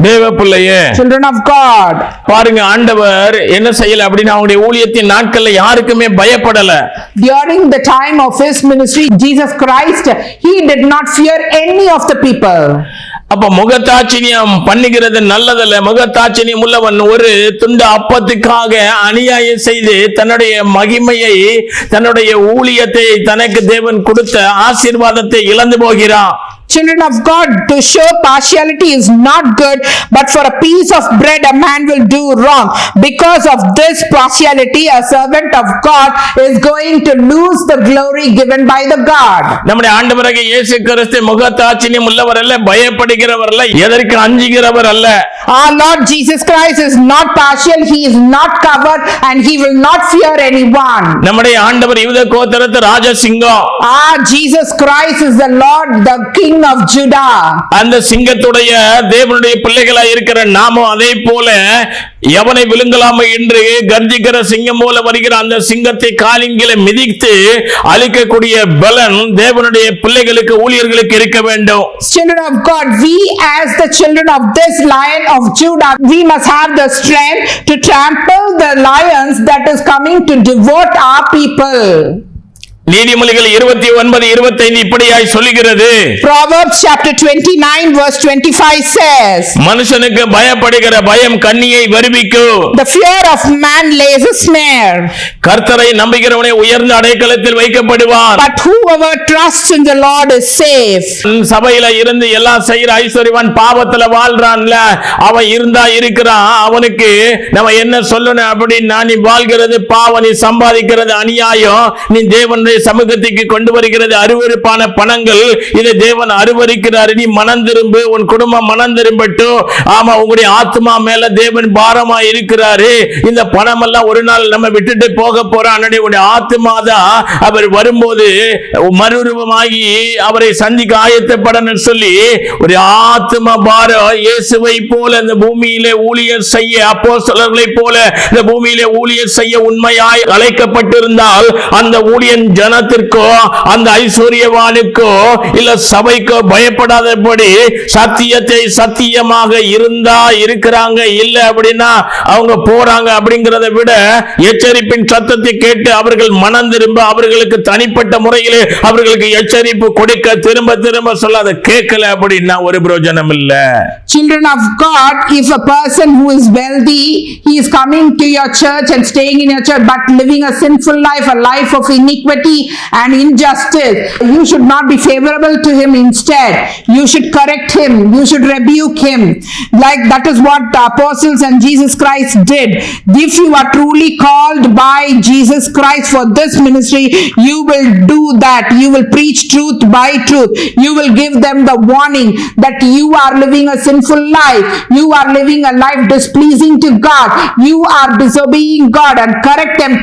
தேவ பிள்ளையே, children of God. பாருங்க, ஆண்டவர் என்ன செய்யல அப்படின்னா அவருடைய ஊழியத்தின் நாட்கள்ல யாருக்குமே பயப்படல. During the time of his ministry, Jesus Christ, he did not fear any of the people. அப்ப முகத்தாட்சியம் பண்ணுகிறது நல்லதல்ல. முகத்தாட்சியம் உள்ளவன் ஒரு துண்டு அப்பத்துக்காக அநியாயம் செய்து தன்னுடைய மகிமையை, தன்னுடைய ஊழியத்தை, தனக்கு தேவன் கொடுத்த ஆசீர்வாதத்தை இழந்து போகிறான். Children of God, to show partiality is not good, but for a piece of bread a man will do wrong. Because of this partiality, a servant of God is going to lose the glory given by the God. நம்முடைய ஆண்டவராகிய இயேசு கிறிஸ்து முகத்தாட்சியம் உள்ளவர் அல்ல, பயப்படுகிறவர் அல்ல, எதற்கு அஞ்சுகிறவர் அல்ல. Our Lord Jesus Christ is not partial, he is not covered, and he will not fear anyone. நம்முடைய ஆண்டவர் யூத கோத்திரத்து Rajasingham. Our Jesus Christ is the Lord, the King of Judah. அந்த சிங்கத்துடைய தேவனுடைய பிள்ளைகளாய் இருக்கிற நாமும் அதே போல எவனை விழுங்கலாமோ என்று கர்ஜிக்கிற சிங்கம் போல வருகிற அந்த சிங்கத்தை காலின்கீழ மிதித்து அழிக்கக்கூடிய பலன் தேவனுடைய பிள்ளைகளுக்கு, ஊழியர்களுக்கு இருக்க வேண்டும். Children of God, we as the children of this Lion of Judah, we must have the strength to trample the lions that is coming to devote our people. நீதிமொழிகள் 29:25 இப்படியாய் சொல்லுகிறது. Proverbs chapter 29 verse 25 says, மனுஷனுக்கு பயப்படுகிற பயம் கண்ணியை வருவிக்கும். the fear of man lays a snare, கர்த்தரை நம்புகிறவனே உயர்ந்த அடைக்கலத்தில் வைக்கப்படுவான். but whoever trusts in the Lord is safe. சபையில இருந்து எல்லாம் செய்யற ஐஸ்வர்யவான் பாவத்துல வாழ்றான்ல, அவன் இருந்தா இருக்கிறான். அவனுக்கு நம்ம என்ன சொல்லணும் அப்படின்னா, நீ வாழ்கிறது பாவம், நீ சம்பாதிக்கிறது அநியாயம், நீ தேவனுடைய சமூகத்துக்கு கொண்டு வருகிறது அருவருப்பான பணங்கள், இதை தேவன் அருவருக்கிறார். நீ மனம் திரும்பு, உன் குடும்பம் மனம் திரும்பட்டும். ஆமா, உங்களுடைய ஆத்மா மேல தேவன் பாரமா இருக்கிறாரு. இந்த பணம் எல்லாம் ஒரு நாள் நம்ம விட்டுட்டு போக போறான். உடைய ஆத்மா தான் அவர் வரும்போது மறுரூபமாகி அவரை சந்திக்க ஆயத்தப்படணும் சொல்லி ஒரு ஆத்மா பாரம். இயேசுவை போல இந்த பூமியிலே ஊழியர் செய்ய, அப்போஸ்தலர்களை போல இந்த பூமியிலே ஊழியர் செய்ய உண்மையாய் அழைக்கப்பட்டிருந்தால் அந்த ஊழியன் ஜனத்திற்கோ அந்த ஐஸ்வர்யவானுக்கோ இல்ல சபைக்கோ பயப்படாதபடி சத்தியத்தை சத்தியமாக இருந்தா இருக்கிறாங்க, இல்ல அப்படின்னா அவங்க போறாங்க அப்படிங்கறத விட எச்சரிப்பின் சத்தத்தை கேட்டு அவர்கள் மனம் திரும்ப, அவர்களுக்கு தனிப்பட்ட முறையிலே அவர்களுக்கு எச்சரிப்பு கொடுக்க திரும்ப திரும்ப சொல்லாத கேட்கல அப்படின்னா ஒரு பிரயோஜனம் இல்ல. Children of God, if a person who is wealthy, he is coming to your church and staying in your church but living a sinful life, a life of iniquity and injustice, you should not be favorable to him. Instead, you should correct him, you should rebuke him. Like that is what the apostles and Jesus Christ did. If you are truly called by Jesus Christ for this ministry, you will do that. You will preach truth by truth. You will give them the warning that you are living a sinful life, you are living a life displeasing to God, you are disobeying God, and correct them,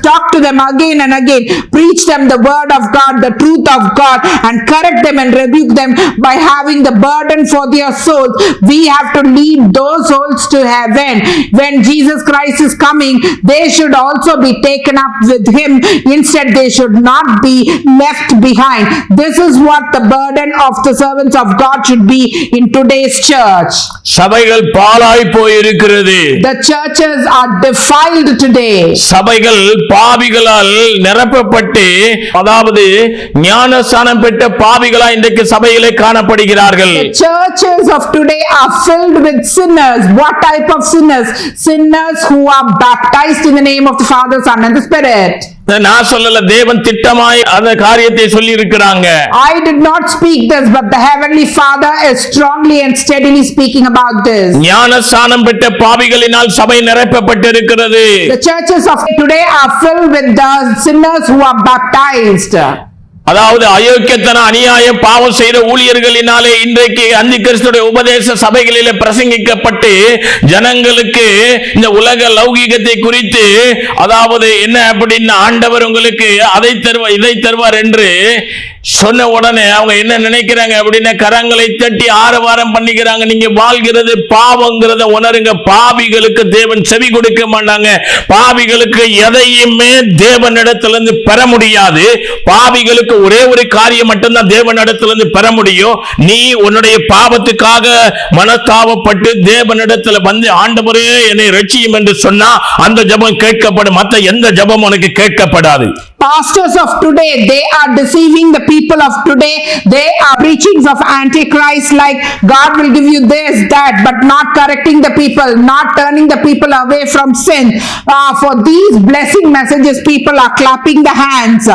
talk to them again and again, preach them the word of God, the truth of God, and correct them and rebuke them by having the burden for their souls. We have to lead those souls to heaven. When Jesus Christ is coming, they should also be taken up with him. Instead, they should not be left behind. This is what the burden of the servants of God should be in today's church. சபைகள் பாழாய் போயிருக்கிறது. The churches are defiled today. சபைகள் பாவிகளால் நிரப்பப்பட்டு, அதாவது ஞானஸ்நானம் பெற்ற பாவிகளா இன்றைக்கு சபையிலே காணப்படுகிறார்கள். The churches of today are filled with sinners. What type of sinners? Sinners who are baptized in the name of the Father, Son and the Spirit. நான் சொல்லல, தேவன் திட்டமாய் அந்த காரியத்தை சொல்லி இருக்கிறாங்க. I did not speak this, but the heavenly Father is strongly and steadily speaking about this. ஞானஸ்நானம் பெற்ற பாவிகளினால் சபை நிரப்பப்பட்டிருக்கிறது. The churches of today are filled with the sinners who are baptized. அதாவது அயோக்கியத்தன அநியாயம் பாவம் செய்த ஊழியர்களினாலே இன்றைக்கு அந்தி கிறிஸ்துடைய உபதேச சபைகளிலே பிரசங்கிக்கப்பட்டு ஜனங்களுக்கு இந்த உலக லௌகீகத்தை குறித்து, அதாவது என்ன அப்படின்னா, ஆண்டவர் உங்களுக்கு அதை தருவார் இதை தருவார் என்று சொன்ன உடனே அவங்க என்ன நினைக்கிறாங்க அப்படின்னா கரங்களை தட்டி ஆரவாரம் பண்ணிக்கிறாங்க. நீங்க வாழ்கிறது பாவங்கிறத உணருங்க. பாவிகளுக்கு தேவன் செவி கொடுக்க மாட்டாங்க. பாவிகளுக்கு எதையுமே தேவனிடத்திலிருந்து பெற முடியாது. பாவிகளுக்கு ஒரே ஒரு காரியம் மட்டும்தான் தேவனிடத்திலிருந்து பெற முடியும். நீ உன்னுடைய பாவத்துக்காக மனஸ்தாபப்பட்டு தேவனிடத்துல வந்து ஆண்டவரே என்னை ரட்சியும் என்று சொன்னா அந்த ஜெபம் கேட்கப்படும். மற்ற எந்த ஜெபம் உனக்கு கேட்கப்படாது. Pastors of today, they are deceiving the people of today. They are preaching of Antichrist, like God will give you this, that, but not correcting the people, not turning the people away from sin. For these blessing messages, people are clapping the hands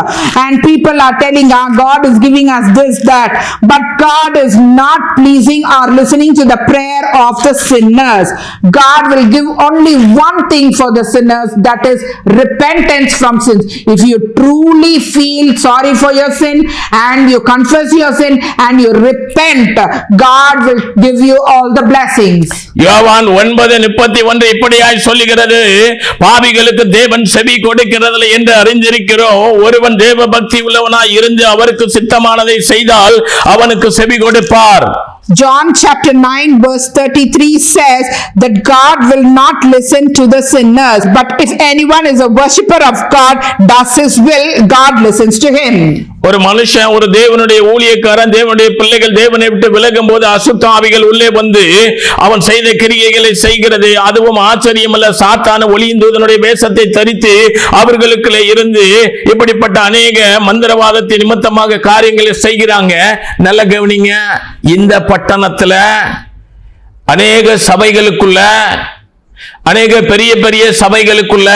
and people are telling, God is giving us this, that. But God is not pleasing or listening to the prayer of the sinners. God will give only one thing for the sinners, that is repentance from sins. If you truly feel sorry for your sin and you confess your sin and you repent, God will give you all the blessings. யோவான் 9:31 இப்படியாய் சொல்லுகிறது, பாவிகளுக்கு தேவன் செவி கொடுக்கிறதில்லை என்று அறிந்திருக்கிறோம். ஒருவன் தேவ பக்தி உள்ளவனாய் இருந்து அவருக்கு சித்தமானதை செய்தால் அவனுக்கு செவி கொடுப்பார். John chapter 9 verse 33 says that God will not listen to the sinners, but if anyone is a worshipper of God, does his will, God listens to him. ஒரு மனுஷன், ஒரு தேவனுடைய ஊழியக்காரன், தேவனுடைய பிள்ளைகள் தேவனை விட்டு விலகும் போது அசுத்த ஆவிகள் உள்ளே வந்து அவன் செய்த கிரியைகளை செய்கிறது. அதுவும் ஆச்சரியமல்ல. சாத்தான ஒளியின் தூதனுடைய வேஷத்தை தரித்து அவர்களுக்குள்ளே இருந்து இப்படிப்பட்ட அநேக மந்திரவாதத்தின் நிமித்தமாக காரியங்களை செய்கிறாங்க. நல்ல கவனிங்க. இந்த பட்டணத்துல அநேக சபைகளுக்குள்ள, அநேக பெரிய பெரிய சபைகளுக்குள்ள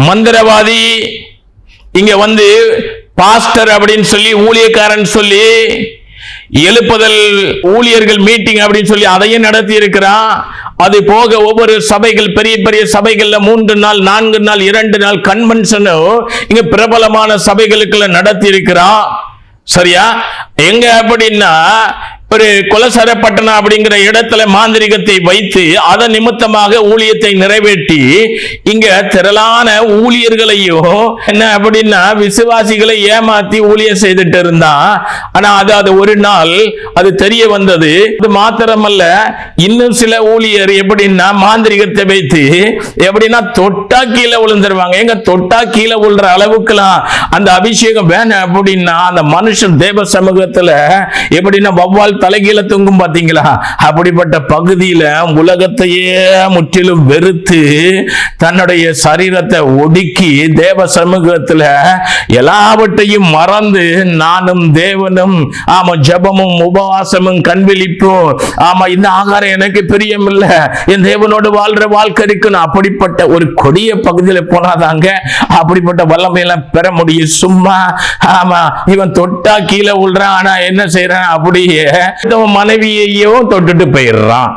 மந்திரவாதி இங்க வந்து பாஸ்டர் அப்படின்னு சொல்லி, ஊழியக்காரன் சொல்லி, எழுப்புதல் ஊழியர்கள் மீட்டிங் அப்படின்னு சொல்லி அதையும் நடத்தி இருக்கிறான். அது போக ஒவ்வொரு சபைகள், பெரிய பெரிய சபைகள்ல 3 நாள் 4 நாள் 2 நாள் கன்வென்ஷனோ இங்க பிரபலமான சபைகளுக்குள்ள நடத்தி இருக்கிறான். சரியா? எங்க அப்படின்னா ஒரு கொலசரப்பட்டணம் அப்படிங்கிற இடத்துல மாந்திரிகத்தை வைத்து அதன் நிமித்தமாக ஊழியத்தை நிறைவேற்றி இங்க திரளான ஊழியர்களையும் என்ன அப்படின்னா விசுவாசிகளை ஏமாத்தி ஊழியம் செய்துட்டு இருந்தான். ஆனா அது ஒரு நாள் அது தெரிய வந்தது. இது மாத்திரமல்ல, இன்னும் சில ஊழியர் எப்படின்னா மாந்திரிகத்தை வைத்து எப்படின்னா தொட்டா கீழே விழுந்துருவாங்க. எங்க தொட்டா கீழே விழுற அளவுக்குலாம் அந்த அபிஷேகம் வேணும் அப்படின்னா அந்த மனுஷன் தேவ சமூகத்துல எப்படின்னா வவ்வால் தலைகீழ தொங்கும் பாத்தீங்களா? அப்படிப்பட்ட பகுதியில உலகத்தையே முற்றிலும் வெறுத்து தன்னுடைய சரீரத்தை ஒடுக்கி தேவ சமூகத்துல எல்லாவற்றையும் மறந்து நானும் தேவனும் ஜெபமும் உபவாசமும் கண்விழிப்பும் இந்த ஆகாரம் எனக்கு பிரியம் இல்ல, என் தேவனோடு வாழ்ற வாழ்க்கை இருக்குன்னு அப்படிப்பட்ட ஒரு கொடிய பகுதியில போனாதாங்க அப்படிப்பட்ட வல்லமையெல்லாம் பெற முடியும். சும்மா இவன் தொட்டா கீழே விழுறான், ஆனா என்ன செய்யறான், அப்படியே மனைவியையும் தொட்டுட்டு போயிடுறான்.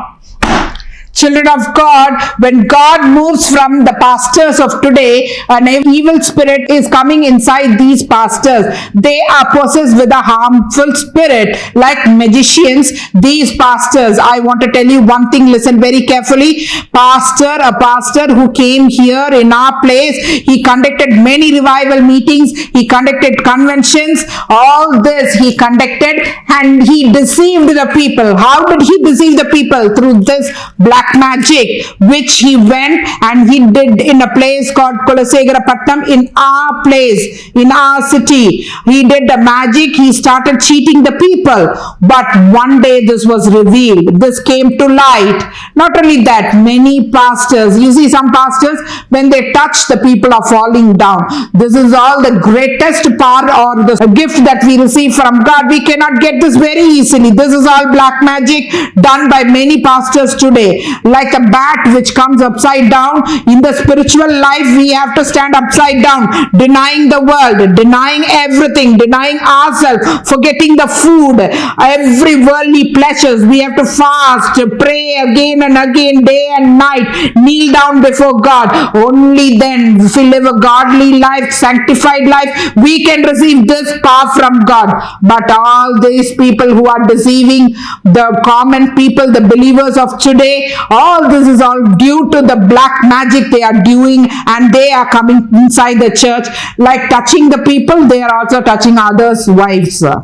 Children of God, when God moves from the pastors of today, an evil spirit is coming inside these pastors. They are possessed with a harmful spirit like magicians. These pastors, I want to tell you one thing, listen very carefully. A pastor who came here in our place, he conducted many revival meetings, he conducted conventions, all this he conducted, and he deceived the people. How did he deceive the people? Through this black magic which he went and he did in a place called Kulasegarapatnam, in our place, in our city. He did the magic, he started cheating the people. But one day this was revealed, this came to light. Not only that, many pastors, you see some pastors, when they touch, the people are falling down. This is all the greatest part or the gift that we receive from God. We cannot get this very easily. This is all black magic done by many pastors today. Like a bat which comes upside down, in the spiritual life we have to stand upside down, denying the world, denying everything, denying ourselves, forgetting the food, every worldly pleasures. We have to fast, pray again and again, day and night, kneel down before God. Only then, if we live a godly life, sanctified life, we can receive this power from God. But all these people who are deceiving the common people, the believers of today, All this is all due to the black magic they are doing, and they are coming inside the church, like touching the people, they are also touching others' wives.